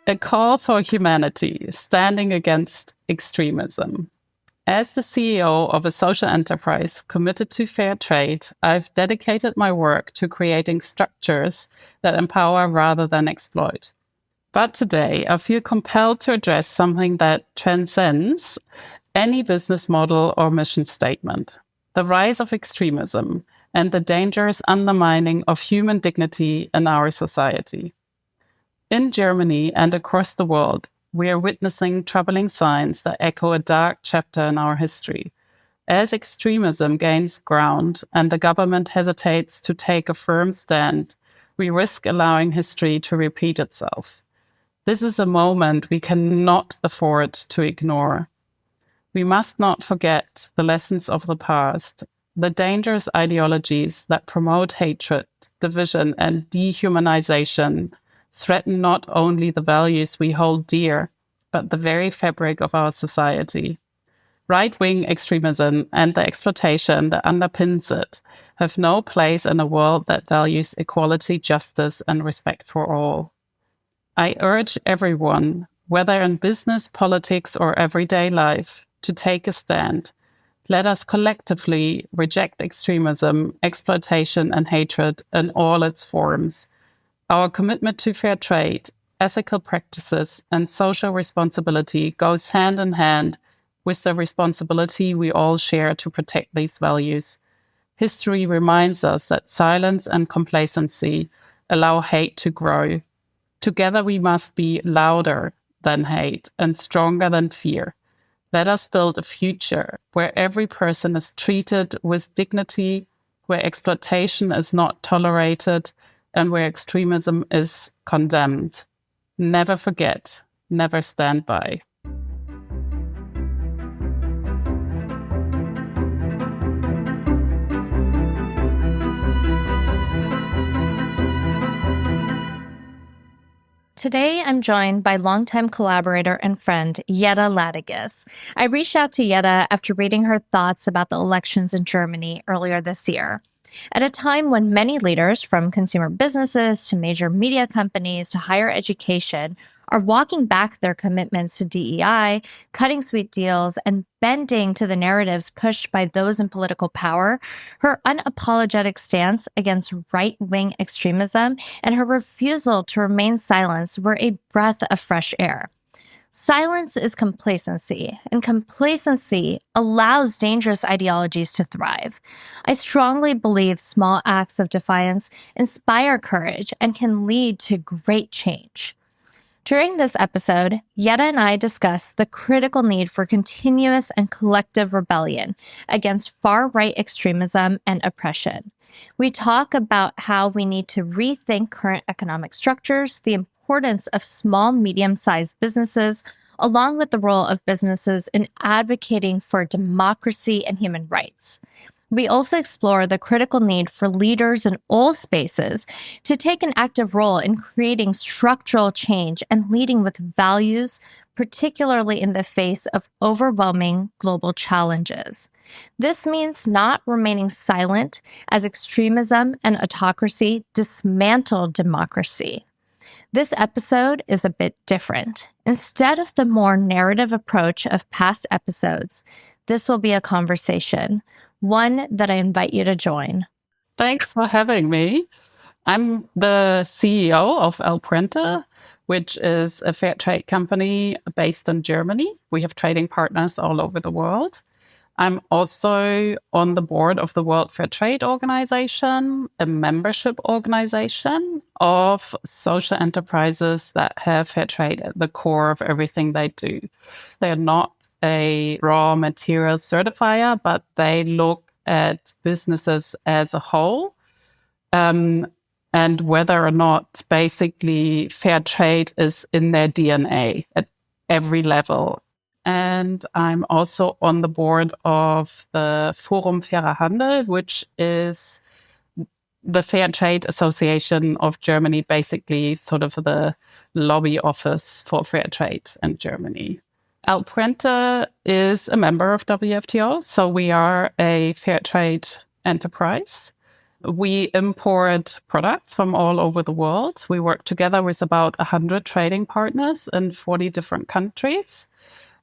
A call for humanity, standing against extremism. As the CEO of a social enterprise committed to fair trade, I've dedicated my work to creating structures that empower rather than exploit. But today, I feel compelled to address something that transcends any business model or mission statement: the rise of extremism and the dangerous undermining of human dignity in our society. In Germany and across the world, we are witnessing troubling signs that echo a dark chapter in our history. As extremism gains ground and the government hesitates to take a firm stand, we risk allowing history to repeat itself. This is a moment we cannot afford to ignore. We must not forget the lessons of the past, the dangerous ideologies that promote hatred, division, and dehumanization threaten not only the values we hold dear, but the very fabric of our society. Right-wing extremism and the exploitation that underpins it have no place in a world that values equality, justice, and respect for all. I urge everyone, whether in business, politics, or everyday life, to take a stand. Let us collectively reject extremism, exploitation, and hatred in all its forms. Our commitment to fair trade, ethical practices, and social responsibility goes hand in hand with the responsibility we all share to protect these values. History reminds us that silence and complacency allow hate to grow. Together we must be louder than hate and stronger than fear. Let us build a future where every person is treated with dignity, where exploitation is not tolerated, and where extremism is condemned. Never forget, never stand by. Today, I'm joined by longtime collaborator and friend, Jette Ladiges. I reached out to Jette after reading her thoughts about the elections in Germany earlier this year. At a time when many leaders, from consumer businesses to major media companies to higher education, are walking back their commitments to DEI, cutting sweet deals, and bending to the narratives pushed by those in political power, her unapologetic stance against right-wing extremism and her refusal to remain silent were a breath of fresh air. Silence is complacency, and complacency allows dangerous ideologies to thrive. I strongly believe small acts of defiance inspire courage and can lead to great change. During this episode, Jette and I discuss the critical need for continuous and collective rebellion against far-right extremism and oppression. We talk about how we need to rethink current economic structures, the importance of small, medium-sized businesses, along with the role of businesses in advocating for democracy and human rights. We also explore the critical need for leaders in all spaces to take an active role in creating structural change and leading with values, particularly in the face of overwhelming global challenges. This means not remaining silent as extremism and autocracy dismantle democracy. This episode is a bit different. Instead of the more narrative approach of past episodes, this will be a conversation, one that I invite you to join. Thanks for having me. I'm the CEO of El Puente, which is a fair trade company based in Germany. We have trading partners all over the world. I'm also on the board of the World Fair Trade Organization, a membership organization of social enterprises that have fair trade at the core of everything they do. They're not a raw material certifier, but they look at businesses as a whole, and whether or not basically fair trade is in their DNA at every level. And I'm also on the board of the Forum Fairer Handel, which is the Fair Trade Association of Germany, basically sort of the lobby office for fair trade in Germany. El Puente is a member of WFTO, so we are a fair trade enterprise. We import products from all over the world. We work together with about 100 trading partners in 40 different countries.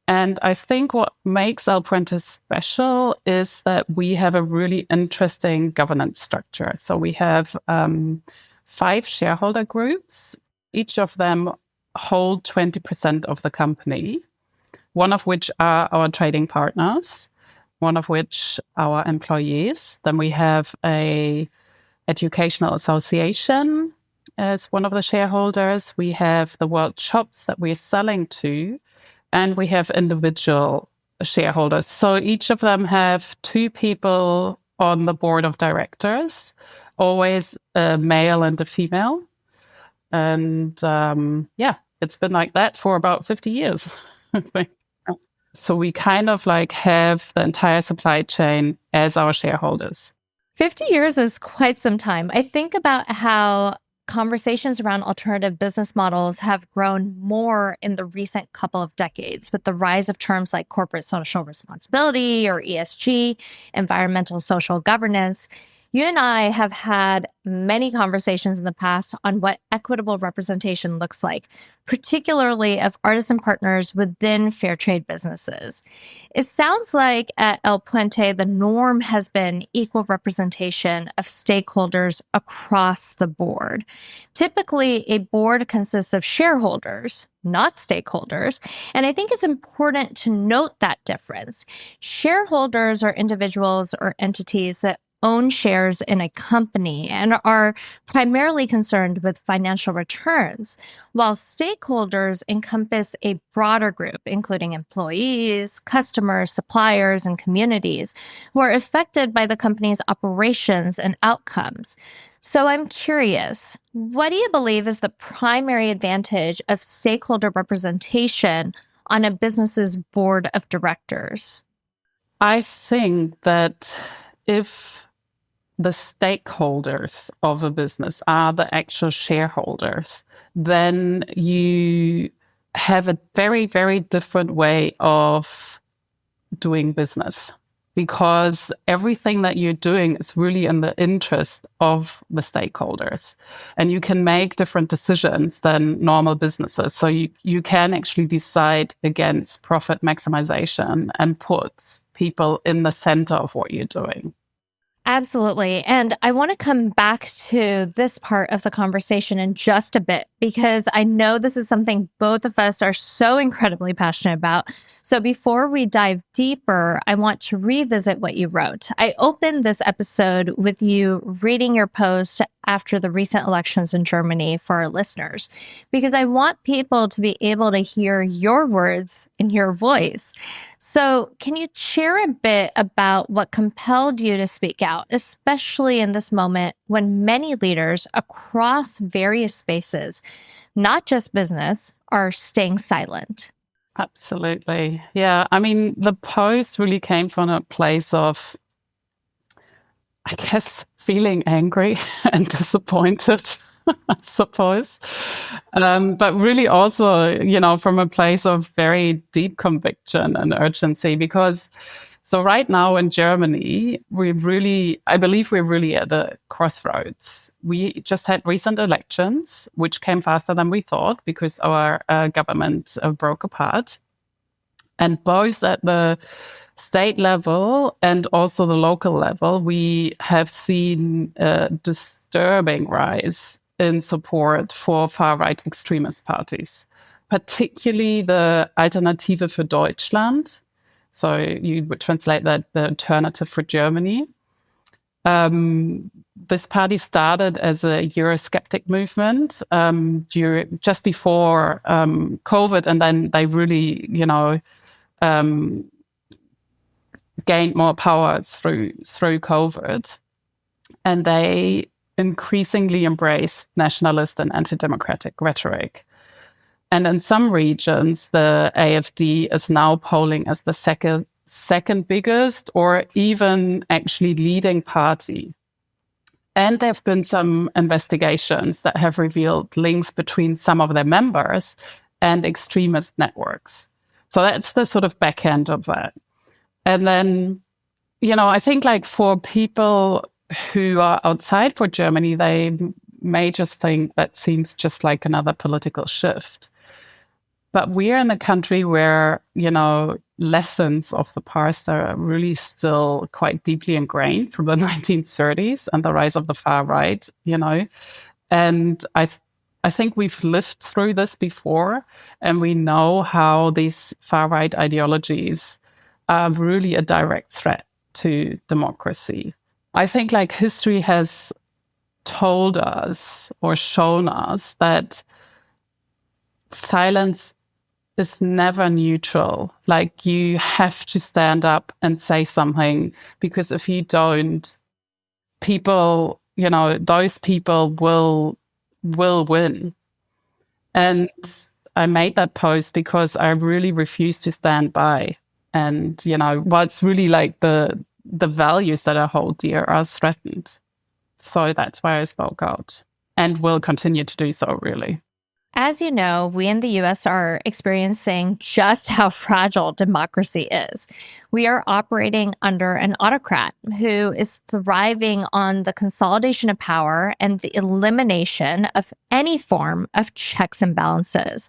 And I think what makes El Puente special is that we have a really interesting governance structure. So we have 5 shareholder groups. Each of them hold 20% of the company, one of which are our trading partners, one of which our employees. Then we have a educational association as one of the shareholders. We have the world shops that we're selling to, and we have individual shareholders. So each of them have 2 people on the board of directors, always a male and a female. And it's been like that for about 50 years, I think. So we kind of like have the entire supply chain as our shareholders. 50 years is quite some time. I think about how conversations around alternative business models have grown more in the recent couple of decades with the rise of terms like corporate social responsibility or ESG, environmental social governance. You and I have had many conversations in the past on what equitable representation looks like, particularly of artisan partners within fair trade businesses. It sounds like at El Puente, the norm has been equal representation of stakeholders across the board. Typically, a board consists of shareholders, not stakeholders. And I think it's important to note that difference. Shareholders are individuals or entities that own shares in a company and are primarily concerned with financial returns, while stakeholders encompass a broader group, including employees, customers, suppliers, and communities who are affected by the company's operations and outcomes. So I'm curious, what do you believe is the primary advantage of stakeholder representation on a business's board of directors? I think that if the stakeholders of a business are the actual shareholders, then you have a very, very different way of doing business, because everything that you're doing is really in the interest of the stakeholders. And you can make different decisions than normal businesses. So you can actually decide against profit maximization and put people in the center of what you're doing. Absolutely. And I want to come back to this part of the conversation in just a bit, because I know this is something both of us are so incredibly passionate about. So before we dive deeper, I want to revisit what you wrote. I opened this episode with you reading your post after the recent elections in Germany for our listeners, because I want people to be able to hear your words in your voice. So can you share a bit about what compelled you to speak out, especially in this moment when many leaders across various spaces, not just business, are staying silent? Absolutely. Yeah. I mean, the post really came from a place of, I guess, feeling angry and disappointed, I suppose. But really also, from a place of very deep conviction and urgency, because so right now in Germany, I believe we're really at a crossroads. We just had recent elections, which came faster than we thought because our government broke apart. And both at the state level and also the local level, we have seen a disturbing rise in support for far-right extremist parties, particularly the Alternative für Deutschland. So you would translate that the Alternative for Germany. This party started as a Eurosceptic movement just before COVID, and then they really, gained more power through COVID, and they increasingly embraced nationalist and anti-democratic rhetoric. And in some regions, the AfD is now polling as the second biggest or even actually leading party. And there have been some investigations that have revealed links between some of their members and extremist networks. So that's the sort of back end of that. And then, I think like for people who are outside for Germany, they may just think that seems just like another political shift. But we're in a country where, lessons of the past are really still quite deeply ingrained from the 1930s and the rise of the far right, And I think we've lived through this before, and we know how these far right ideologies are really a direct threat to democracy. I think history has told us or shown us that silence is never neutral. You have to stand up and say something, because if you don't, people, those people will win. And I made that post because I really refuse to stand by. And, it's really the values that I hold dear are threatened. So that's why I spoke out and will continue to do so, really. As you know, we in the US are experiencing just how fragile democracy is. We are operating under an autocrat who is thriving on the consolidation of power and the elimination of any form of checks and balances.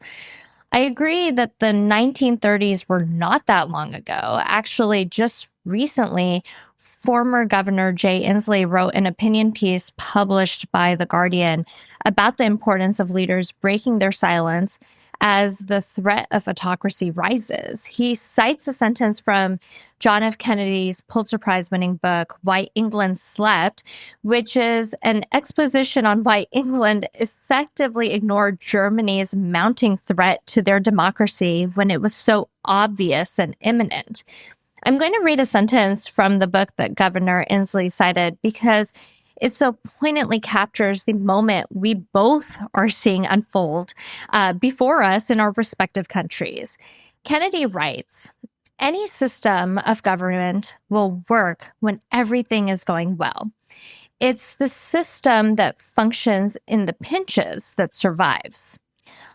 I agree that the 1930s were not that long ago. Actually, just recently, former Governor Jay Inslee wrote an opinion piece published by The Guardian about the importance of leaders breaking their silence as the threat of autocracy rises. He cites a sentence from John F. Kennedy's Pulitzer Prize-winning book, Why England Slept, which is an exposition on why England effectively ignored Germany's mounting threat to their democracy when it was so obvious and imminent. I'm going to read a sentence from the book that Governor Inslee cited because it so poignantly captures the moment we both are seeing unfold before us in our respective countries. Kennedy writes, "Any system of government will work when everything is going well. It's the system that functions in the pinches that survives."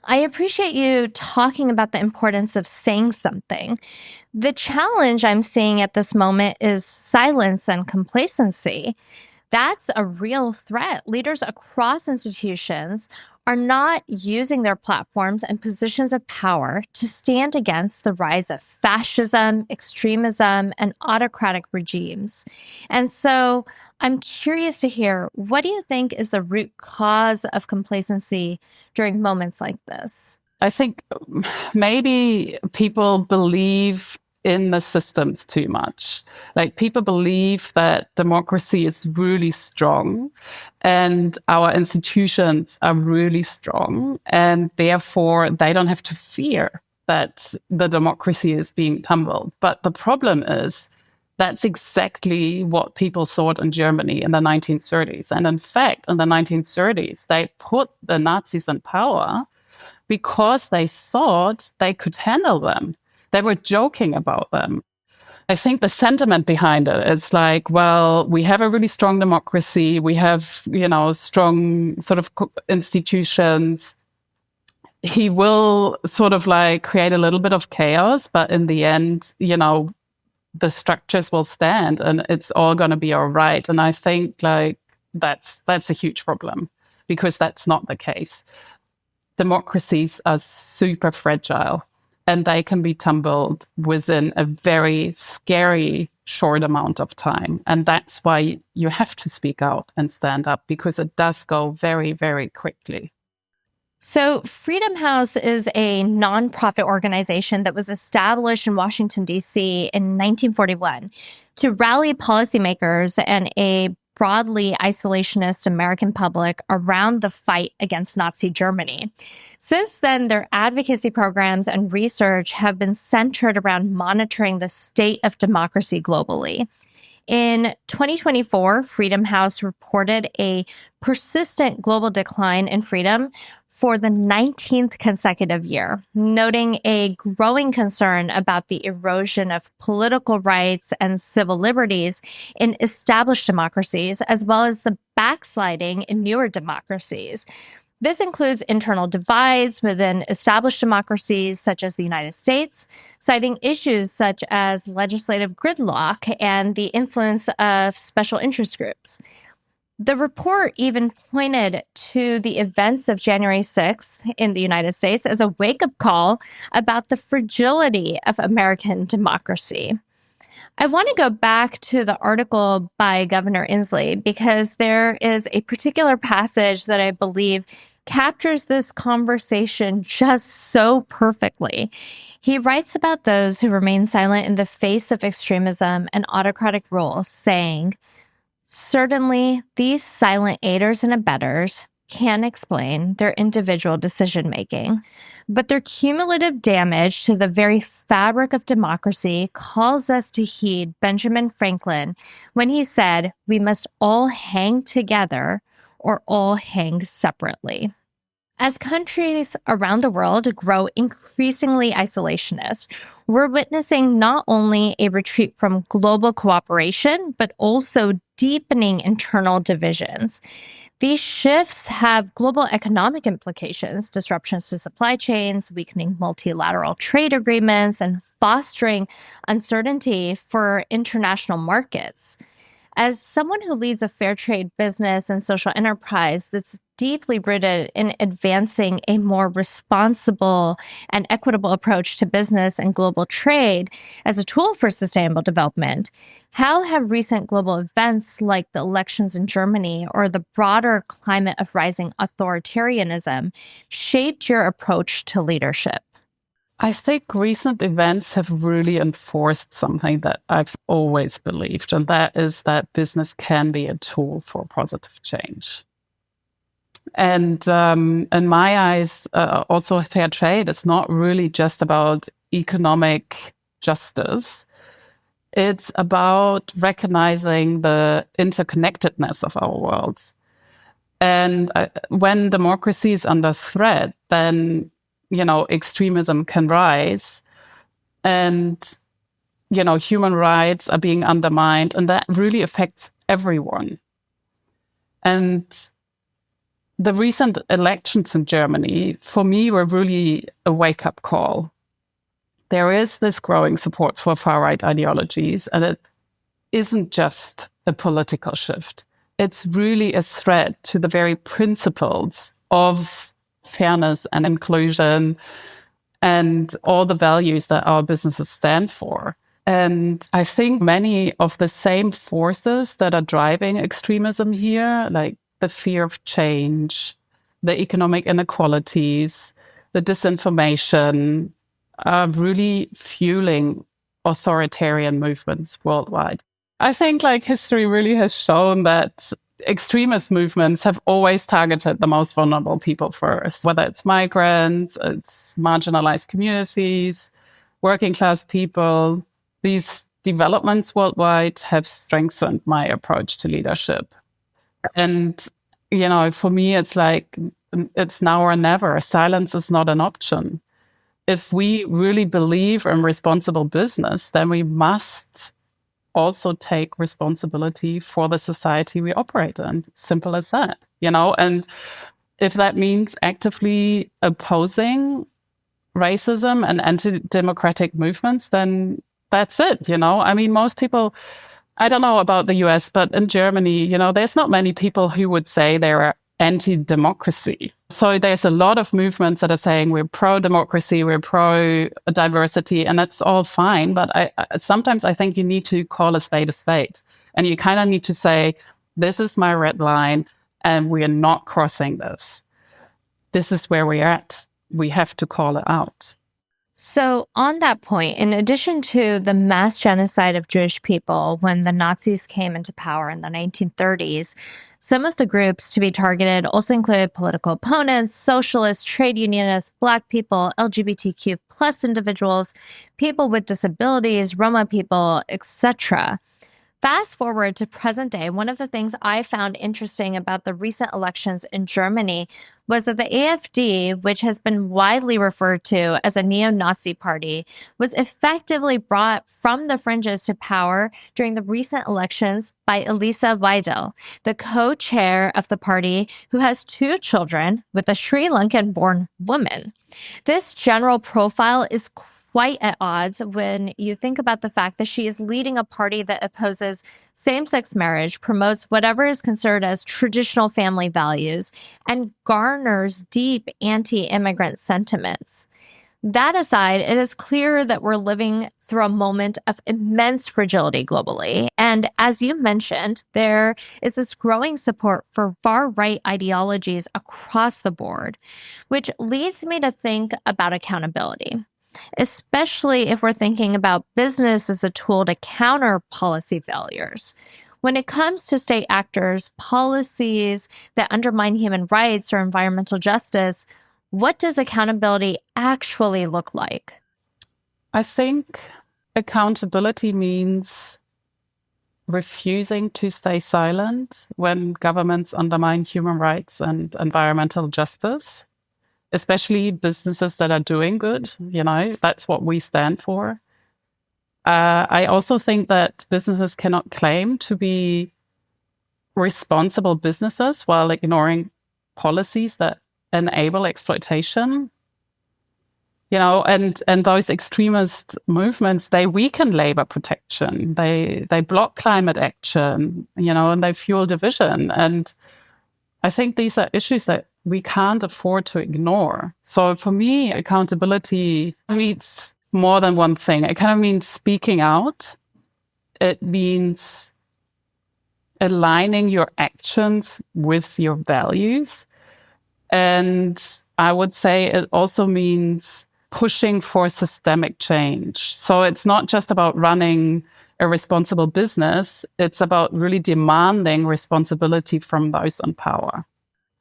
I appreciate you talking about the importance of saying something. The challenge I'm seeing at this moment is silence and complacency. That's a real threat. Leaders across institutions are not using their platforms and positions of power to stand against the rise of fascism, extremism, and autocratic regimes. And so I'm curious to hear, what do you think is the root cause of complacency during moments like this? I think maybe people believe in the systems too much. People believe that democracy is really strong and our institutions are really strong, and therefore they don't have to fear that the democracy is being tumbled. But the problem is that's exactly what people thought in Germany in the 1930s. And in fact, in the 1930s, they put the Nazis in power because they thought they could handle them. They were joking about them. I think the sentiment behind it is well, we have a really strong democracy. We have, strong sort of institutions. He will sort of create a little bit of chaos, but in the end, the structures will stand and it's all going to be all right. And I think that's a huge problem, because that's not the case. Democracies are super fragile, and they can be tumbled within a very scary short amount of time. And that's why you have to speak out and stand up, because it does go very, very quickly. So Freedom House is a nonprofit organization that was established in Washington, D.C. in 1941 to rally policymakers and a broadly isolationist American public around the fight against Nazi Germany. Since then, their advocacy programs and research have been centered around monitoring the state of democracy globally. In 2024, Freedom House reported a persistent global decline in freedom for the 19th consecutive year, noting a growing concern about the erosion of political rights and civil liberties in established democracies, as well as the backsliding in newer democracies. This includes internal divides within established democracies such as the United States, citing issues such as legislative gridlock and the influence of special interest groups. The report even pointed to the events of January 6th in the United States as a wake-up call about the fragility of American democracy. I want to go back to the article by Governor Inslee because there is a particular passage that I believe captures this conversation just so perfectly. He writes about those who remain silent in the face of extremism and autocratic rule, saying, "Certainly, these silent aiders and abettors can explain their individual decision-making, but their cumulative damage to the very fabric of democracy calls us to heed Benjamin Franklin when he said, 'We must all hang together or all hang separately.'" As countries around the world grow increasingly isolationist, we're witnessing not only a retreat from global cooperation, but also deepening internal divisions. These shifts have global economic implications, disruptions to supply chains, weakening multilateral trade agreements, and fostering uncertainty for international markets. As someone who leads a fair trade business and social enterprise that's deeply rooted in advancing a more responsible and equitable approach to business and global trade as a tool for sustainable development, how have recent global events like the elections in Germany or the broader climate of rising authoritarianism shaped your approach to leadership? I think recent events have really enforced something that I've always believed, and that is that business can be a tool for positive change. And in my eyes, also fair trade is not really just about economic justice. It's about recognizing the interconnectedness of our worlds. And when democracy is under threat, then extremism can rise and, human rights are being undermined, and that really affects everyone. And the recent elections in Germany, for me, were really a wake-up call. There is this growing support for far-right ideologies, and it isn't just a political shift. It's really a threat to the very principles of fairness and inclusion and all the values that our businesses stand for. And I think many of the same forces that are driving extremism here, like the fear of change, the economic inequalities, the disinformation, are really fueling authoritarian movements worldwide. I think history really has shown that extremist movements have always targeted the most vulnerable people first, whether it's migrants, it's marginalized communities, working class people. These developments worldwide have strengthened my approach to leadership. And, for me, it's it's now or never. Silence is not an option. If we really believe in responsible business, then we must also take responsibility for the society we operate in. Simple as that, and if that means actively opposing racism and anti-democratic movements, then that's it. Most people, I don't know about the US, but in Germany, there's not many people who would say they're anti-democracy. So there's a lot of movements that are saying we're pro-democracy, we're pro-diversity, and that's all fine. But sometimes I think you need to call a spade, and you kind of need to say, this is my red line, and we are not crossing this. This is where we're at. We have to call it out. So on that point, in addition to the mass genocide of Jewish people when the Nazis came into power in the 1930s, some of the groups to be targeted also included political opponents, socialists, trade unionists, Black people, LGBTQ plus individuals, people with disabilities, Roma people, etc. Fast forward to present day, one of the things I found interesting about the recent elections in Germany was that the AfD, which has been widely referred to as a neo-Nazi party, was effectively brought from the fringes to power during the recent elections by Elisa Weidel, the co-chair of the party, who has 2 children with a Sri Lankan-born woman. This general profile is quite at odds when you think about the fact that she is leading a party that opposes same-sex marriage, promotes whatever is considered as traditional family values, and garners deep anti-immigrant sentiments. That aside, it is clear that we're living through a moment of immense fragility globally. And as you mentioned, there is this growing support for far-right ideologies across the board, which leads me to think about accountability, especially if we're thinking about business as a tool to counter policy failures. When it comes to state actors, policies that undermine human rights or environmental justice, what does accountability actually look like? I think accountability means refusing to stay silent when governments undermine human rights and environmental justice, especially businesses that are doing good. That's what we stand for. I also think that businesses cannot claim to be responsible businesses while ignoring policies that enable exploitation. And those extremist movements, they weaken labor protection, they block climate action, and they fuel division. And I think these are issues that we can't afford to ignore. So for me, accountability means more than one thing. It kind of means speaking out. It means aligning your actions with your values. And I would say it also means pushing for systemic change. So it's not just about running a responsible business. It's about really demanding responsibility from those in power.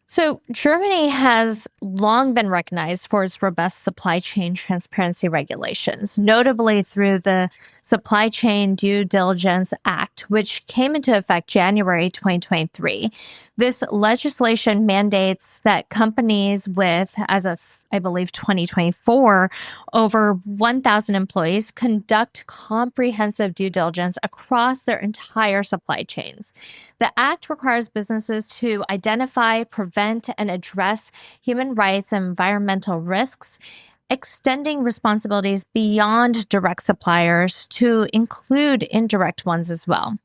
So, Germany has long been recognized for its robust supply chain transparency regulations, notably through the Supply Chain Due Diligence Act, which came into effect January 2023. This legislation mandates that companies with, as of, I believe, 2024, over 1,000 employees conduct comprehensive due diligence across their entire supply chains. The act requires businesses to identify, prevent, and address human rights and environmental risks, extending responsibilities beyond direct suppliers to include indirect ones as well.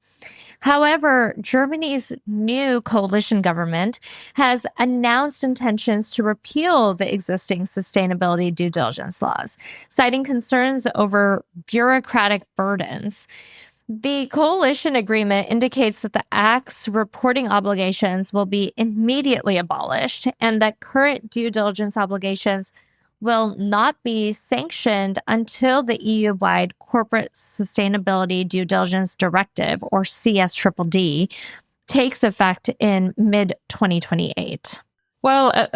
However, Germany's new coalition government has announced intentions to repeal the existing sustainability due diligence laws, citing concerns over bureaucratic burdens. The coalition agreement indicates that the Act's reporting obligations will be immediately abolished and that current due diligence obligations will not be sanctioned until the EU-wide Corporate Sustainability Due Diligence Directive, or CSDDD, takes effect in mid-2028. Well,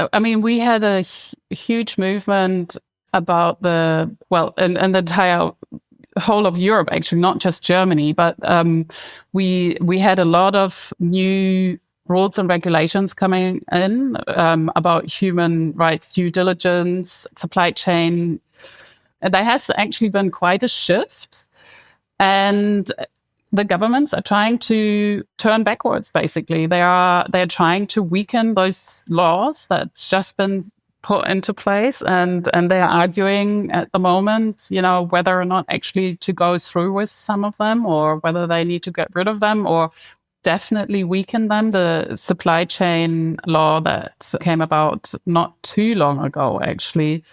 we had a huge movement about in the entire whole of Europe, actually, not just Germany, but we had a lot of new rules and regulations coming in about human rights due diligence, supply chain. And there has actually been quite a shift. And the governments are trying to turn backwards, basically. They're trying to weaken those laws that's just been put into place, and they're arguing at the moment, whether or not actually to go through with some of them, or whether they need to get rid of them, or definitely weaken them. The supply chain law that came about not too long ago, actually,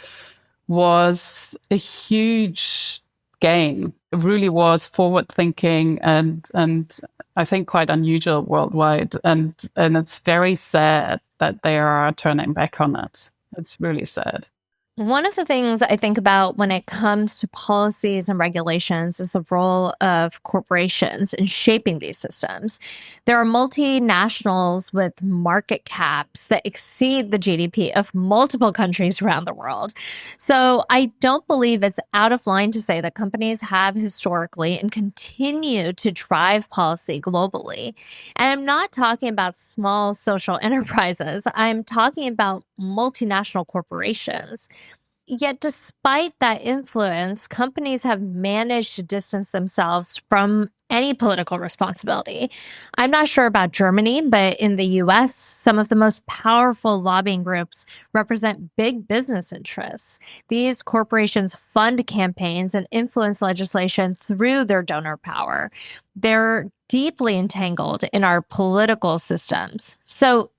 was a huge gain. It really was forward-thinking and I think quite unusual worldwide. And it's very sad that they are turning back on it. It's really sad. One of the things I think about when it comes to policies and regulations is the role of corporations in shaping these systems. There are multinationals with market caps that exceed the GDP of multiple countries around the world. So I don't believe it's out of line to say that companies have historically and continue to drive policy globally. And I'm not talking about small social enterprises, I'm talking about multinational corporations. Yet, despite that influence, companies have managed to distance themselves from any political responsibility. I'm not sure about Germany, but in the US, some of the most powerful lobbying groups represent big business interests. These corporations fund campaigns and influence legislation through their donor power. They're deeply entangled in our political systems. So,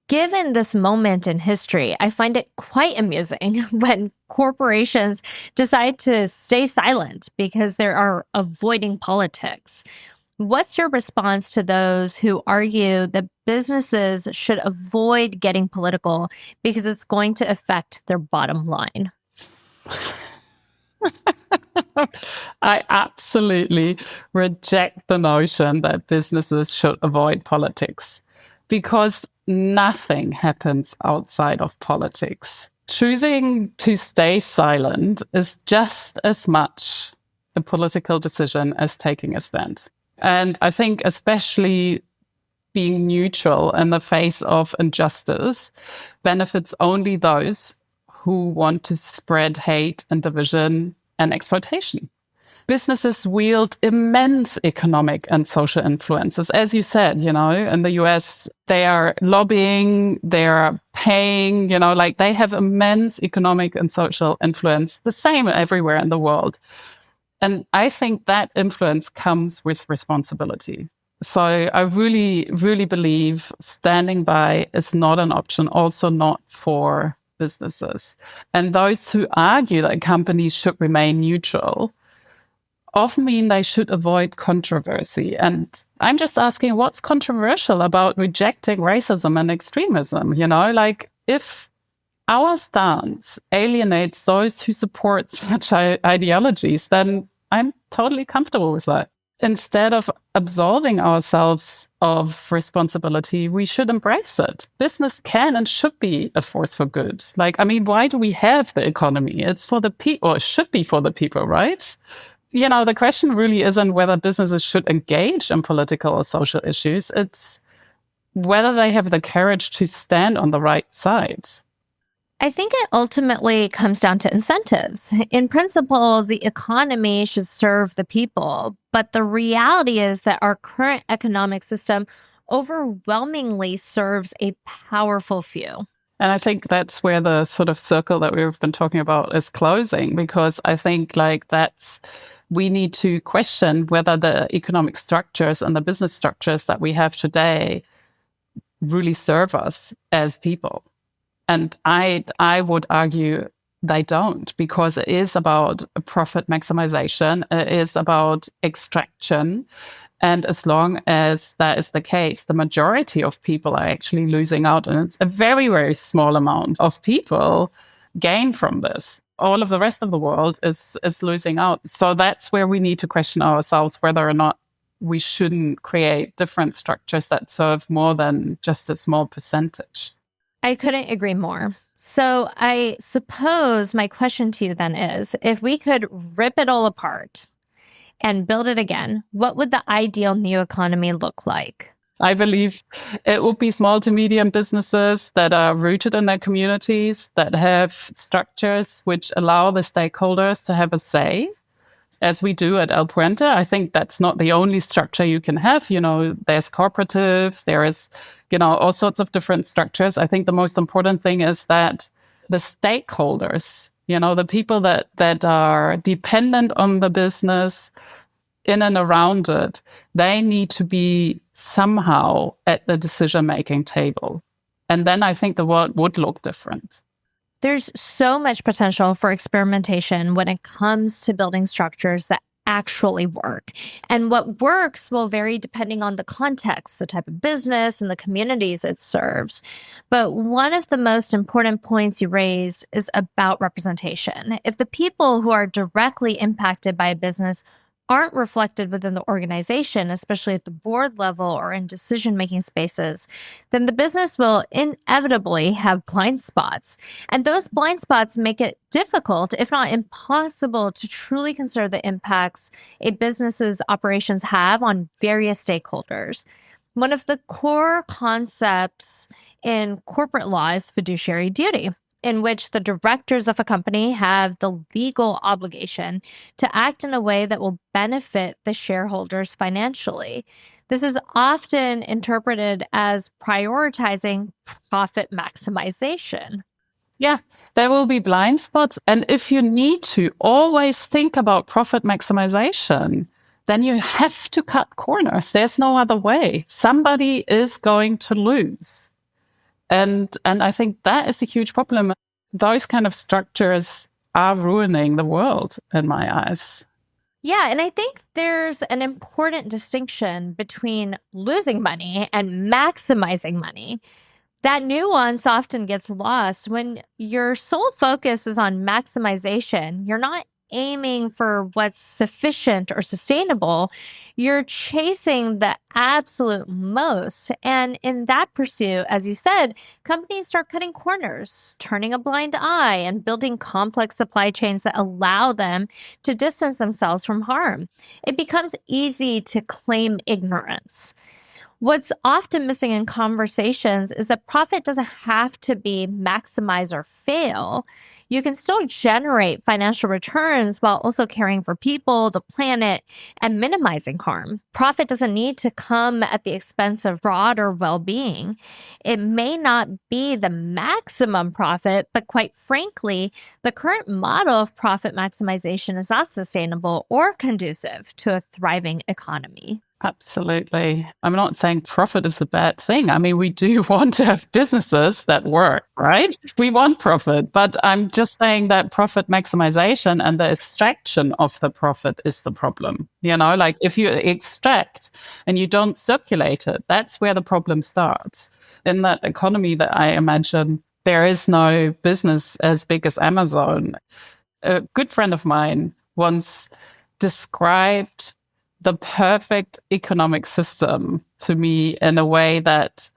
given this moment in history, I find it quite amusing when corporations decide to stay silent because they are avoiding politics. What's your response to those who argue that businesses should avoid getting political because it's going to affect their bottom line? I absolutely reject the notion that businesses should avoid politics because nothing happens outside of politics. Choosing to stay silent is just as much a political decision as taking a stand. And I think especially being neutral in the face of injustice benefits only those who want to spread hate and division and exploitation. Businesses wield immense economic and social influences. As you said, in the US, they are lobbying, they are paying, like they have immense economic and social influence, the same everywhere in the world. And I think that influence comes with responsibility. So I really, really believe standing by is not an option, also not for businesses. And those who argue that companies should remain neutral often mean they should avoid controversy. And I'm just asking, what's controversial about rejecting racism and extremism? Like if our stance alienates those who support such ideologies, then I'm totally comfortable with that. Instead of absolving ourselves of responsibility, we should embrace it. Business can and should be a force for good. Why do we have the economy? It's for the people, or it should be for the people, right? The question really isn't whether businesses should engage in political or social issues. It's whether they have the courage to stand on the right side. I think it ultimately comes down to incentives. In principle, the economy should serve the people, but the reality is that our current economic system overwhelmingly serves a powerful few. And I think that's where the sort of circle that we've been talking about is closing, because I think we need to question whether the economic structures and the business structures that we have today really serve us as people. And I would argue they don't, because it is about profit maximization. It is about extraction. And as long as that is the case, the majority of people are actually losing out. And it's a very, very small amount of people gain from this. All of the rest of the world is losing out. So that's where we need to question ourselves whether or not we shouldn't create different structures that serve more than just a small percentage. I couldn't agree more. So I suppose my question to you then is, if we could rip it all apart and build it again, what would the ideal new economy look like? I believe it would be small to medium businesses that are rooted in their communities, that have structures which allow the stakeholders to have a say, as we do at El Puente. I think that's not the only structure you can have. There's cooperatives, there is, all sorts of different structures. I think the most important thing is that the stakeholders, the people that are dependent on the business in and around it, they need to be somehow at the decision-making table. And then I think the world would look different. There's so much potential for experimentation when it comes to building structures that actually work. And what works will vary depending on the context, the type of business, and the communities it serves. But one of the most important points you raised is about representation. If the people who are directly impacted by a business aren't reflected within the organization, especially at the board level or in decision making spaces, then the business will inevitably have blind spots. And those blind spots make it difficult, if not impossible, to truly consider the impacts a business's operations have on various stakeholders. One of the core concepts in corporate law is fiduciary duty, in which the directors of a company have the legal obligation to act in a way that will benefit the shareholders financially. This is often interpreted as prioritizing profit maximization. Yeah, there will be blind spots. And if you need to always think about profit maximization, then you have to cut corners. There's no other way. Somebody is going to lose. And I think that is a huge problem. Those kind of structures are ruining the world in my eyes. Yeah, and I think there's an important distinction between losing money and maximizing money. That nuance often gets lost. When your sole focus is on maximization, you're not aiming for what's sufficient or sustainable. You're chasing the absolute most. And in that pursuit, as you said, companies start cutting corners, turning a blind eye, and building complex supply chains that allow them to distance themselves from harm. It becomes easy to claim ignorance. What's often missing in conversations is that profit doesn't have to be maximize or fail. You can still generate financial returns while also caring for people, the planet, and minimizing harm. Profit doesn't need to come at the expense of broader well-being. It may not be the maximum profit, but quite frankly, the current model of profit maximization is not sustainable or conducive to a thriving economy. Absolutely. I'm not saying profit is a bad thing. I mean, we do want to have businesses that work, right? We want profit, but I'm just saying that profit maximization and the extraction of the profit is the problem. You know, like if you extract and you don't circulate it, that's where the problem starts. In that economy that I imagine, there is no business as big as Amazon. A good friend of mine once described the perfect economic system to me in a way that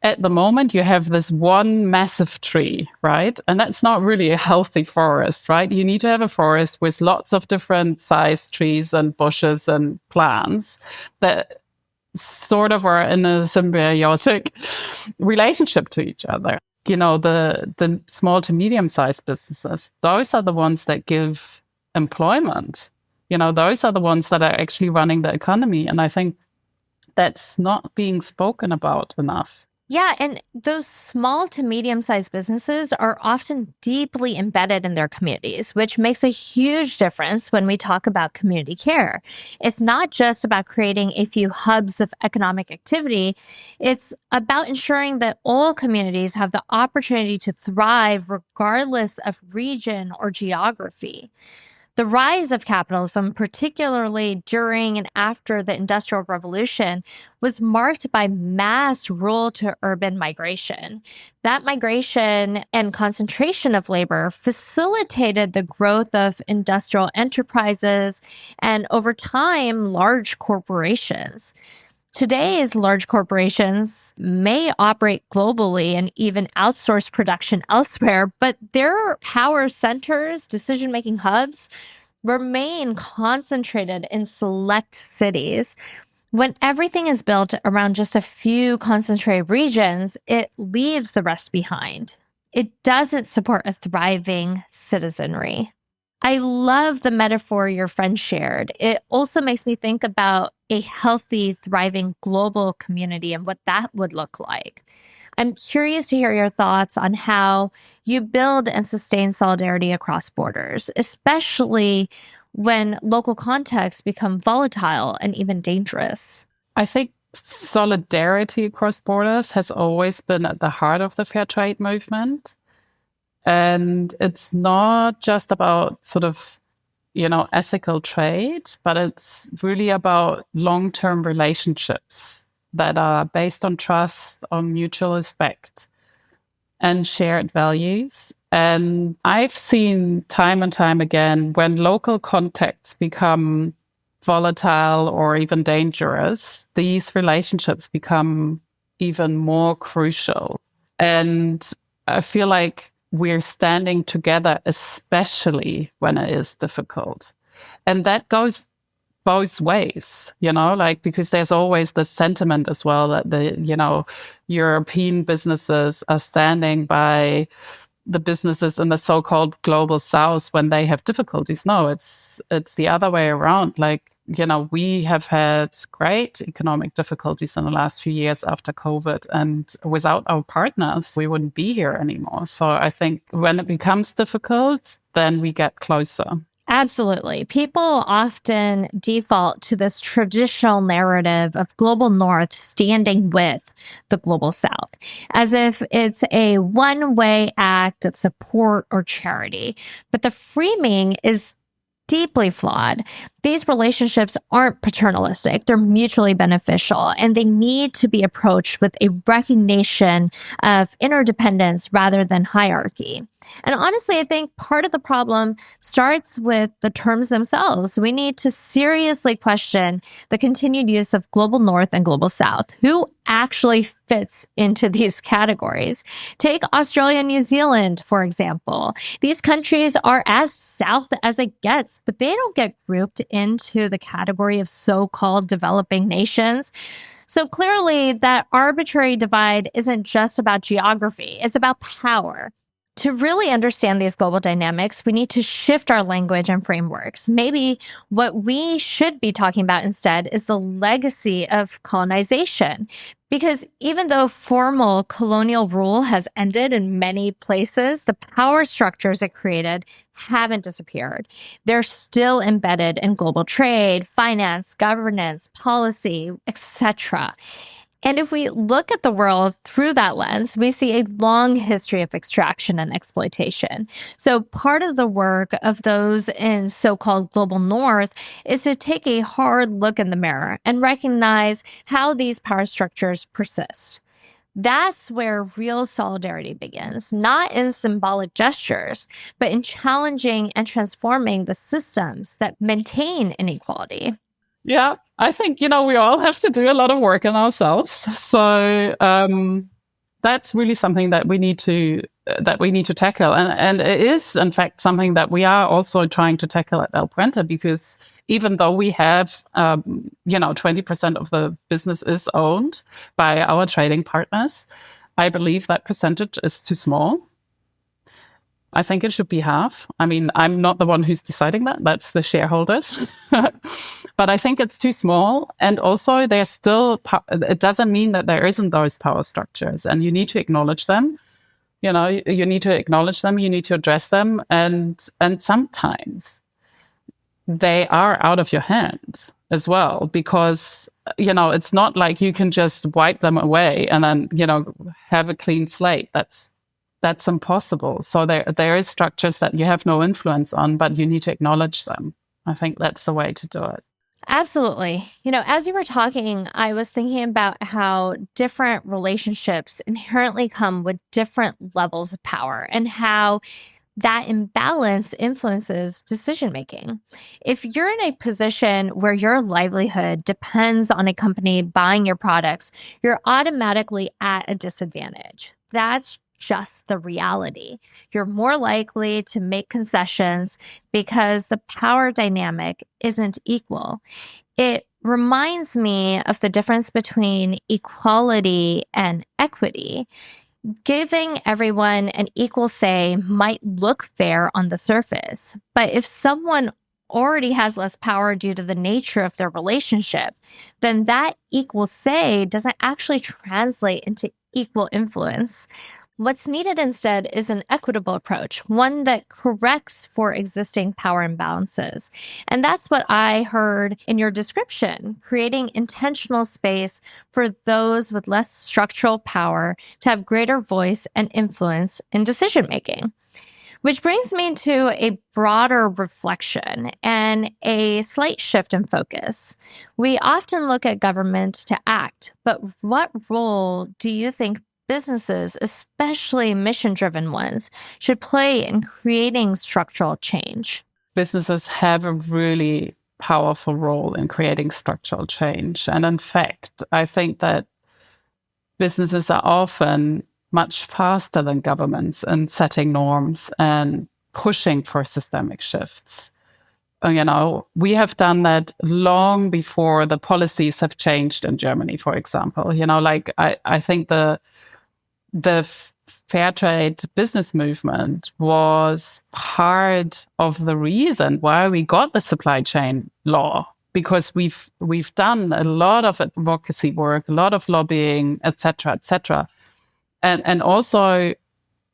at the moment you have this one massive tree, right? And that's not really a healthy forest, right? You need to have a forest with lots of different sized trees and bushes and plants that sort of are in a symbiotic relationship to each other. You know, the small to medium sized businesses, those are the ones that give employment. You know, those are the ones that are actually running the economy. And I think that's not being spoken about enough. Yeah, and those small to medium sized businesses are often deeply embedded in their communities, which makes a huge difference when we talk about community care. It's not just about creating a few hubs of economic activity, it's about ensuring that all communities have the opportunity to thrive regardless of region or geography. The rise of capitalism, particularly during and after the Industrial Revolution, was marked by mass rural to urban migration. That migration and concentration of labor facilitated the growth of industrial enterprises and, over time, large corporations. Today's large corporations may operate globally and even outsource production elsewhere, but their power centers, decision-making hubs, remain concentrated in select cities. When everything is built around just a few concentrated regions, it leaves the rest behind. It doesn't support a thriving citizenry. I love the metaphor your friend shared. It also makes me think about a healthy, thriving global community and what that would look like. I'm curious to hear your thoughts on how you build and sustain solidarity across borders, especially when local contexts become volatile and even dangerous. I think solidarity across borders has always been at the heart of the fair trade movement. And it's not just about sort of ethical trade, but it's really about long-term relationships that are based on trust, on mutual respect, and shared values. And I've seen time and time again when local contexts become volatile or even dangerous, these relationships become even more crucial. And I feel like we're standing together, especially when it is difficult. And that goes both ways, because there's always the sentiment as well that European businesses are standing by the businesses in the so-called global south when they have difficulties. No, it's the other way around. We have had great economic difficulties in the last few years after COVID, and without our partners, we wouldn't be here anymore. So I think when it becomes difficult, then we get closer. Absolutely. People often default to this traditional narrative of global north standing with the global south, as if it's a one-way act of support or charity. But the framing is deeply flawed. These relationships aren't paternalistic. They're mutually beneficial, and they need to be approached with a recognition of interdependence rather than hierarchy. And honestly, I think part of the problem starts with the terms themselves. We need to seriously question the continued use of global north and global south. Who actually fits into these categories? Take Australia and New Zealand, for example. These countries are as south as it gets, but they don't get grouped into the category of so-called developing nations. So clearly, that arbitrary divide isn't just about geography, it's about power. To really understand these global dynamics, we need to shift our language and frameworks. Maybe what we should be talking about instead is the legacy of colonization. Because even though formal colonial rule has ended in many places, the power structures it created haven't disappeared. They're still embedded in global trade, finance, governance, policy, etc. And if we look at the world through that lens, we see a long history of extraction and exploitation. So part of the work of those in so-called global north is to take a hard look in the mirror and recognize how these power structures persist. That's where real solidarity begins, not in symbolic gestures, but in challenging and transforming the systems that maintain inequality. Yeah, I think, we all have to do a lot of work on ourselves. So that's really something that we need to tackle. And it is, in fact, something that we are also trying to tackle at El Puente, because even though we have, 20% of the business is owned by our trading partners, I believe that percentage is too small. I think it should be half. I mean, I'm not the one who's deciding that. That's the shareholders. But I think it's too small. And also, there's still, it doesn't mean that there isn't those power structures. And you need to acknowledge them. You need to acknowledge them. You need to address them. And sometimes they are out of your hands as well, because, it's not like you can just wipe them away and then, have a clean slate. That's impossible. So there is structures that you have no influence on, but you need to acknowledge them. I think that's the way to do it. Absolutely. As you were talking, I was thinking about how different relationships inherently come with different levels of power and how that imbalance influences decision making. If you're in a position where your livelihood depends on a company buying your products, you're automatically at a disadvantage. That's just the reality. You're more likely to make concessions because the power dynamic isn't equal. It reminds me of the difference between equality and equity. Giving everyone an equal say might look fair on the surface, but if someone already has less power due to the nature of their relationship, then that equal say doesn't actually translate into equal influence. What's needed instead is an equitable approach, one that corrects for existing power imbalances. And that's what I heard in your description, creating intentional space for those with less structural power to have greater voice and influence in decision making. Which brings me to a broader reflection and a slight shift in focus. We often look at government to act, but what role do you think businesses, especially mission-driven ones, should play in creating structural change? Businesses have a really powerful role in creating structural change. And in fact, I think that businesses are often much faster than governments in setting norms and pushing for systemic shifts. We have done that long before the policies have changed in Germany, for example. I think the fair trade business movement was part of the reason why we got the supply chain law, because we've done a lot of advocacy work, a lot of lobbying, et cetera, and also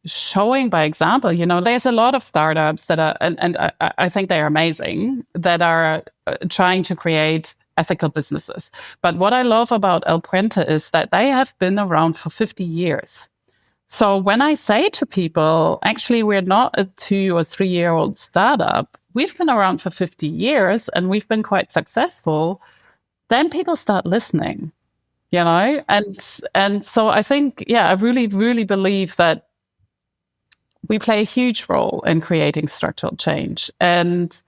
showing by example. There's a lot of startups that are, and I think they are amazing, that are trying to create ethical businesses. But what I love about El Puente is that they have been around for 50 years. So when I say to people, actually, we're not a 2 or 3 year old startup, we've been around for 50 years and we've been quite successful, then people start listening, And so I think, I really, really believe that we play a huge role in creating structural change. And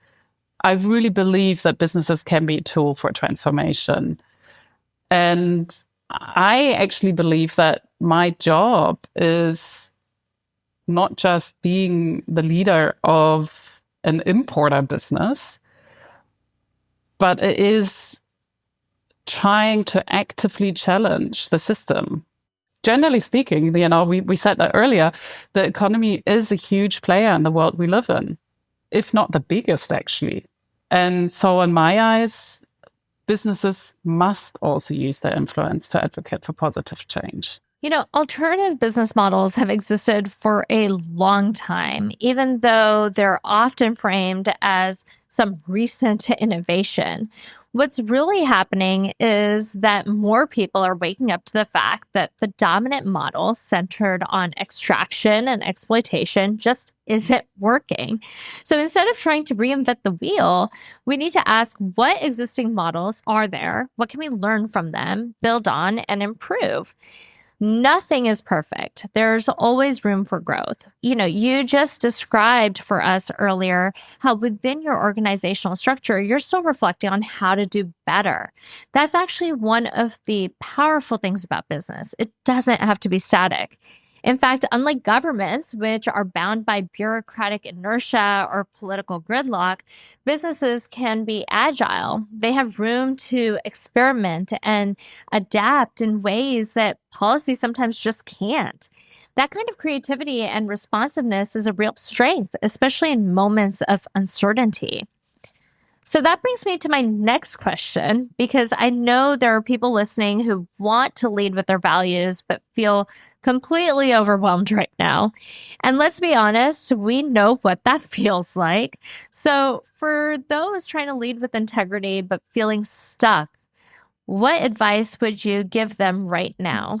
I really believe that businesses can be a tool for transformation. And I actually believe that my job is not just being the leader of an importer business, but it is trying to actively challenge the system. Generally speaking, we said that earlier, the economy is a huge player in the world we live in, if not the biggest, actually. And so in my eyes, businesses must also use their influence to advocate for positive change. Alternative business models have existed for a long time, even though they're often framed as some recent innovation. What's really happening is that more people are waking up to the fact that the dominant model centered on extraction and exploitation just isn't working. So instead of trying to reinvent the wheel, we need to ask, what existing models are there? What can we learn from them, build on, and improve? Nothing is perfect. There's always room for growth. You just described for us earlier how within your organizational structure, you're still reflecting on how to do better. That's actually one of the powerful things about business. It doesn't have to be static. In fact, unlike governments, which are bound by bureaucratic inertia or political gridlock, businesses can be agile. They have room to experiment and adapt in ways that policy sometimes just can't. That kind of creativity and responsiveness is a real strength, especially in moments of uncertainty. So that brings me to my next question, because I know there are people listening who want to lead with their values, but feel completely overwhelmed right now. And let's be honest, we know what that feels like. So for those trying to lead with integrity, but feeling stuck, what advice would you give them right now?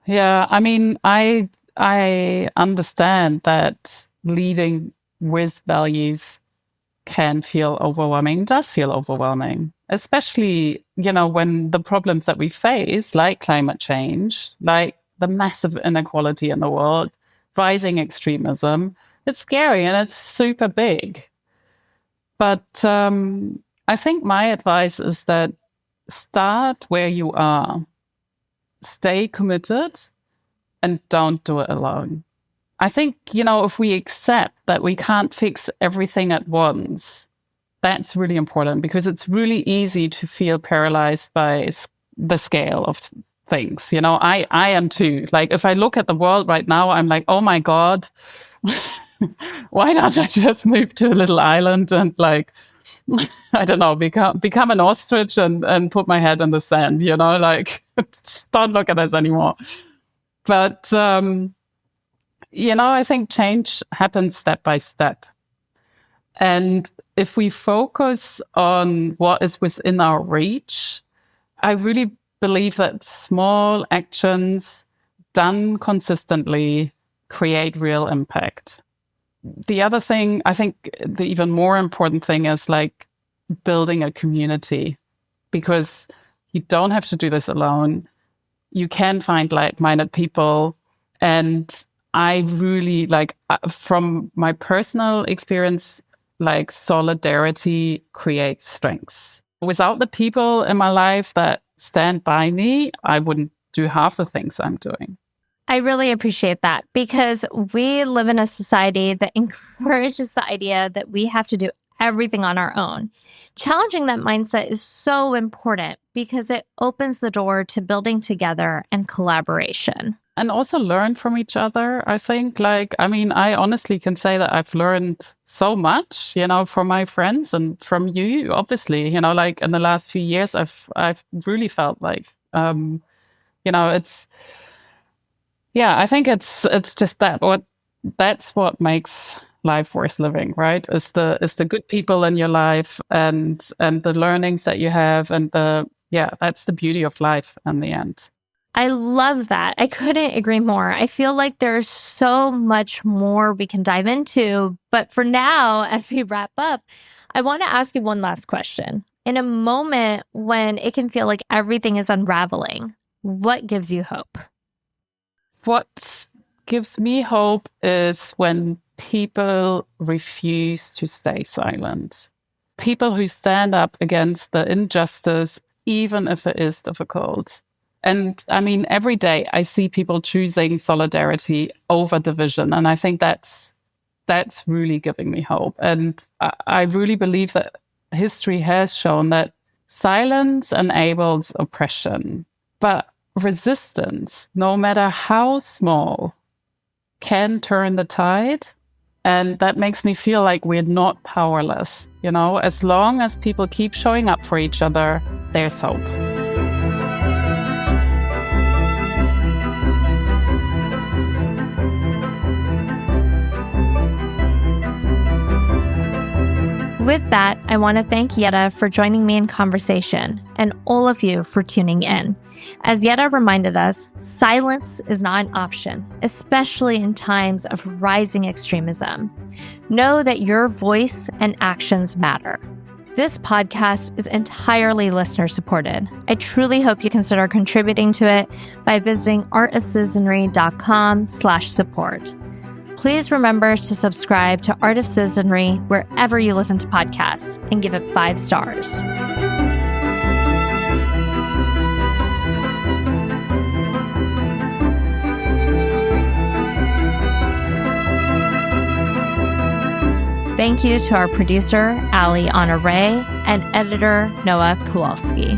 Yeah, I understand that leading with values can feel overwhelming, does feel overwhelming, especially, when the problems that we face, like climate change, like the massive inequality in the world, rising extremism, it's scary and it's super big. But I think my advice is that start where you are, stay committed, and don't do it alone. I think, if we accept that we can't fix everything at once, that's really important, because it's really easy to feel paralyzed by the scale of things. I am too. Like, if I look at the world right now, I'm like, oh my God, why don't I just move to a little island and I don't know, become an ostrich and put my head in the sand, just don't look at us anymore. But, I think change happens step by step. And if we focus on what is within our reach, I really believe that small actions done consistently create real impact. the other thing, I think the even more important thing is like building a community, because you don't have to do this alone. You can find like-minded people. And I really like, from my personal experience, like solidarity creates strengths. Without the people in my life that stand by me, I wouldn't do half the things I'm doing. I really appreciate that, because we live in a society that encourages the idea that we have to do everything on our own. Challenging that mindset is so important because it opens the door to building together and collaboration. And also learn from each other, I think. Like, I mean, I honestly can say that I've learned so much, from my friends and from you, obviously, like in the last few years, I've really felt like, it's, I think it's just that's what makes life worth living, right? Is the good people in your life and the learnings that you have, and that's the beauty of life in the end. I love that. I couldn't agree more. I feel like there's so much more we can dive into. But for now, as we wrap up, I want to ask you one last question. In a moment when it can feel like everything is unraveling, what gives you hope? What gives me hope is when people refuse to stay silent. People who stand up against the injustice, even if it is difficult. And I mean, every day I see people choosing solidarity over division. And I think that's really giving me hope. And I really believe that history has shown that silence enables oppression, but resistance, no matter how small, can turn the tide. And that makes me feel like we're not powerless. As long as people keep showing up for each other, there's hope. With that, I want to thank Jette for joining me in conversation, and all of you for tuning in. As Jette reminded us, silence is not an option, especially in times of rising extremism. Know that your voice and actions matter. This podcast is entirely listener-supported. I truly hope you consider contributing to it by visiting artofcitizenry.com/support. Please remember to subscribe to Art of Citizenry wherever you listen to podcasts and give it 5 stars. Thank you to our producer, Ali Honore, and editor, Noah Kowalski.